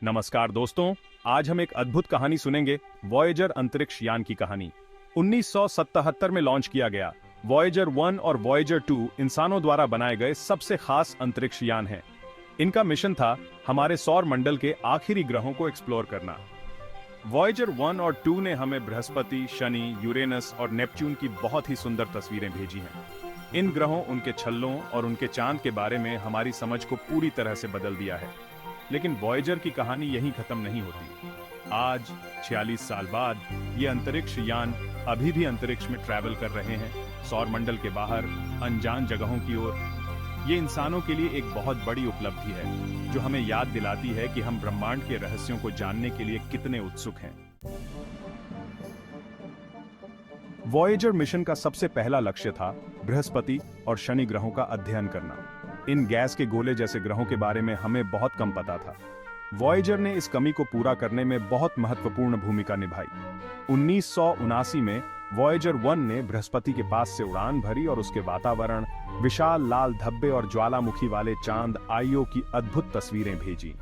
नमस्कार दोस्तों, आज हम एक अद्भुत कहानी सुनेंगे। वॉयेजर अंतरिक्ष यान की कहानी 1977 में लॉन्च किया गया। वॉयेजर 1 और वॉयेजर 2 इंसानों द्वारा बनाए गए सबसे खास अंतरिक्ष यान हैं। इनका मिशन था हमारे सौर मंडल के आखिरी ग्रहों को एक्सप्लोर करना। वॉयेजर 1 और 2 ने हमें बृहस्पति, शनि, यूरेनस और नेपच्यून की बहुत ही सुंदर तस्वीरें भेजी हैं। इन ग्रहों, उनके छल्लों और उनके चांद के बारे में हमारी समझ को पूरी तरह से बदल दिया है। लेकिन वॉयेजर की कहानी यहीं खत्म नहीं होती। आज 46 साल बाद ये अंतरिक्ष यान अभी भी अंतरिक्ष में ट्रैवल कर रहे हैं, सौर मंडल के बाहर अनजान जगहों की ओर। ये इंसानों के लिए एक बहुत बड़ी उपलब्धि है, जो हमें याद दिलाती है कि हम ब्रह्मांड के रहस्यों को जानने के लिए कितने उत्सुक हैं। वॉयेजर मिशन का सबसे पहला लक्ष्य था बृहस्पति और शनि ग्रहों का अध्ययन करना। इन गैस के गोले जैसे ग्रहों के बारे में हमें बहुत कम पता था। वॉयेजर ने इस कमी को पूरा करने में बहुत महत्वपूर्ण भूमिका निभाई। 1979 में वॉयेजर 1 ने बृहस्पति के पास से उड़ान भरी और उसके वातावरण, विशाल लाल धब्बे और ज्वालामुखी वाले चांद आईओ की अद्भुत तस्वीरें भेजी।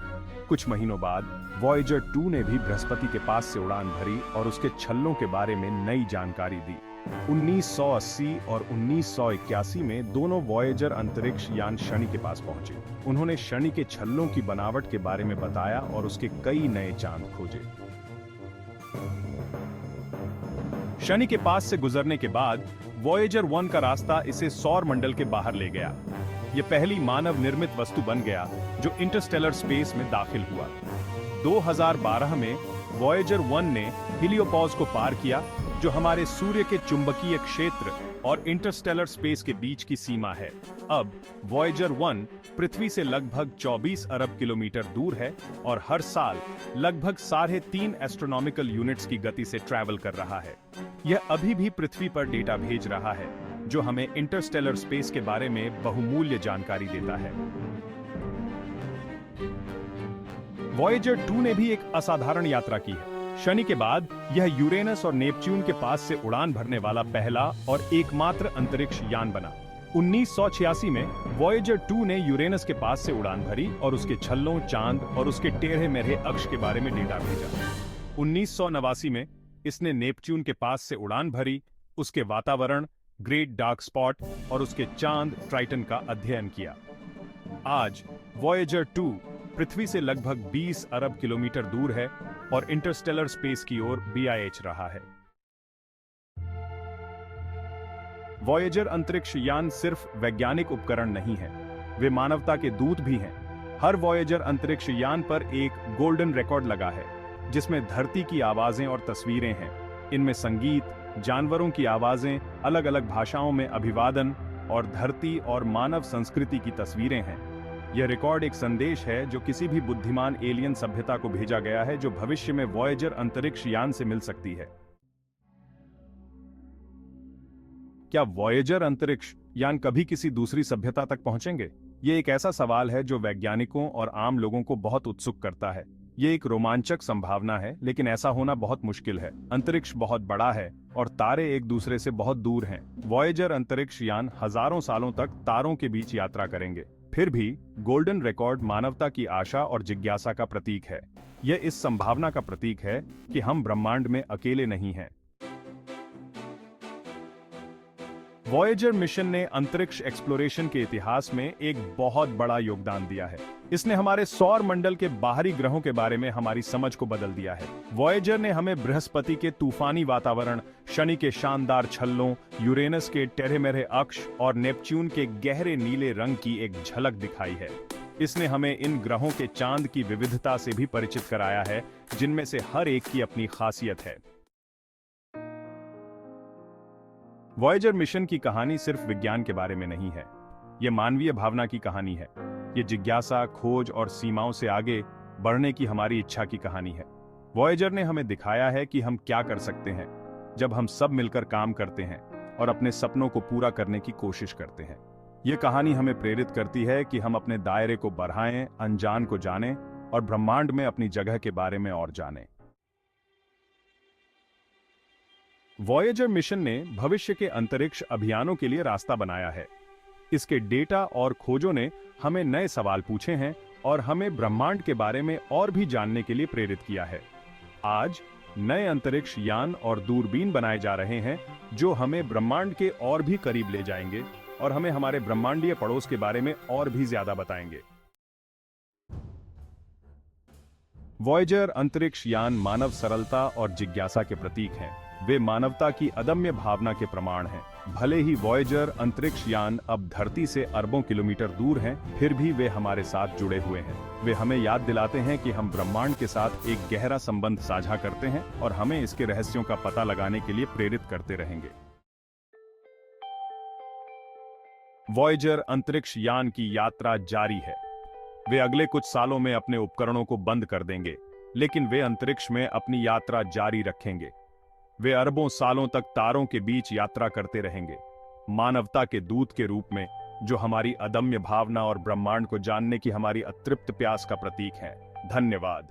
कुछ महीनों बाद वॉयेजर 2 ने भी बृहस्पति के पास से उड़ान भरी और उसके छल्लों के बारे में नई जानकारी दी। 1980 और 1981 में दोनों वॉयेजर अंतरिक्ष यान शनि के पास पहुंचे। उन्होंने शनि के छल्लों की बनावट के बारे में बताया और उसके कई नए चांद खोजे। शनि के पास से गुजरने के बाद वॉयेजर 1 का रास्ता इसे सौर मंडल के बाहर ले गया। यह पहली मानव निर्मित वस्तु बन गया जो इंटरस्टेलर स्पेस में दाखिल हुआ। 2012 में वॉयेजर 1 ने हीलियोपॉज को पार किया, जो हमारे सूर्य के चुंबकीय क्षेत्र और इंटरस्टेलर स्पेस के बीच की सीमा है। अब वॉयेजर 1 पृथ्वी से लगभग 24 अरब किलोमीटर दूर है और हर साल लगभग 3.5 एस्ट्रोनॉमिकल यूनिट्स की गति से ट्रैवल कर रहा है। यह अभी भी पृथ्वी पर डेटा भेज रहा है, जो हमें इंटरस्टेलर स्पेस के बारे में बहुमूल्य जानकारी देता है। वॉयेजर 2 ने भी एक असाधारण यात्रा की है। शनि के बाद यह यूरेनस और नेपच्यून के पास से उड़ान भरने वाला पहला और एकमात्र अंतरिक्ष यान बना। 1986 में वॉयेजर 2 ने यूरेनस के पास से उड़ान भरी और उसके छल्लों, चांद और उसके टेढ़े मेढ़े अक्ष के बारे में डेटा भेजा। 1989 में इसने नेपच्यून के पास से उड़ान भरी, उसके वातावरण, ग्रेट डार्क स्पॉट और उसके चांद ट्राइटन का अध्ययन किया। आज वॉयेजर 2 पृथ्वी से लगभग 20 अरब किलोमीटर दूर है और इंटरस्टेलर स्पेस की ओर BIH रहा है। वॉयेजर अंतरिक्ष यान सिर्फ वैज्ञानिक उपकरण नहीं है, वे मानवता के दूत भी हैं। हर वॉयेजर अंतरिक्ष यान पर एक गोल्डन रिकॉर्ड लगा है, जिसमें धरती की आवाजें और तस्वीरें हैं। इनमें संगीत, जानवरों की आवाजें, अलग अलग भाषाओं में अभिवादन और धरती और मानव संस्कृति की तस्वीरें हैं। यह रिकॉर्ड एक संदेश है जो किसी भी बुद्धिमान एलियन सभ्यता को भेजा गया है, जो भविष्य में वॉयेजर अंतरिक्ष यान से मिल सकती है। क्या वॉयेजर अंतरिक्ष यान कभी किसी दूसरी सभ्यता तक पहुंचेंगे? ये एक ऐसा सवाल है जो वैज्ञानिकों और आम लोगों को बहुत उत्सुक करता है। ये एक रोमांचक संभावना है, लेकिन ऐसा होना बहुत मुश्किल है। अंतरिक्ष बहुत बड़ा है और तारे एक दूसरे से बहुत दूर हैं। वॉयेजर अंतरिक्ष यान हजारों सालों तक तारों के बीच यात्रा करेंगे। फिर भी गोल्डन रिकॉर्ड मानवता की आशा और जिज्ञासा का प्रतीक है। यह इस संभावना का प्रतीक है कि हम ब्रह्मांड में अकेले नहीं हैं। वॉयेजर मिशन ने अंतरिक्ष एक्सप्लोरेशन के इतिहास में एक बहुत बड़ा योगदान दिया है। इसने हमारे सौर मंडल के बाहरी ग्रहों के बारे में हमारी समझ को बदल दिया है। वॉयेजर ने हमें बृहस्पति के तूफानी वातावरण, शनि के शानदार छल्लों, यूरेनस के टेढ़े मेढ़े अक्ष और नेपच्यून के गहरे नीले रंग की एक झलक दिखाई है। इसने हमें इन ग्रहों के चांद की विविधता से भी परिचित कराया है, जिनमें से हर एक की अपनी खासियत है। वॉयेजर मिशन की कहानी सिर्फ विज्ञान के बारे में नहीं है, यह मानवीय भावना की कहानी है। ये जिज्ञासा, खोज और सीमाओं से आगे बढ़ने की हमारी इच्छा की कहानी है। वॉयेजर ने हमें दिखाया है कि हम क्या कर सकते हैं जब हम सब मिलकर काम करते हैं और अपने सपनों को पूरा करने की कोशिश करते हैं। यह कहानी हमें प्रेरित करती है कि हम अपने दायरे को बढ़ाएं, अनजान को जानें और ब्रह्मांड में अपनी जगह के बारे में और जानें। वॉयेजर मिशन ने भविष्य के अंतरिक्ष अभियानों के लिए रास्ता बनाया है। इसके डेटा और खोजों ने हमें नए सवाल पूछे हैं और हमें ब्रह्मांड के बारे में और भी जानने के लिए प्रेरित किया है। आज नए अंतरिक्ष यान और दूरबीन बनाए जा रहे हैं जो हमें ब्रह्मांड के और भी करीब ले जाएंगे और हमें हमारे ब्रह्मांडीय पड़ोस के बारे में और भी ज्यादा बताएंगे। वॉयेजर अंतरिक्ष यान मानव सरलता और जिज्ञासा के प्रतीक हैं। वे मानवता की अदम्य भावना के प्रमाण हैं। भले ही वॉयेजर अंतरिक्ष यान अब धरती से अरबों किलोमीटर दूर हैं, फिर भी वे हमारे साथ जुड़े हुए हैं। वे हमें याद दिलाते हैं कि हम ब्रह्मांड के साथ एक गहरा संबंध साझा करते हैं और हमें इसके रहस्यों का पता लगाने के लिए प्रेरित करते रहेंगे। वॉयेजर अंतरिक्ष यान की यात्रा जारी है। वे अगले कुछ सालों में अपने उपकरणों को बंद कर देंगे, लेकिन वे अंतरिक्ष में अपनी यात्रा जारी रखेंगे। वे अरबों सालों तक तारों के बीच यात्रा करते रहेंगे, मानवता के दूत के रूप में, जो हमारी अदम्य भावना और ब्रह्मांड को जानने की हमारी अतृप्त प्यास का प्रतीक है। धन्यवाद।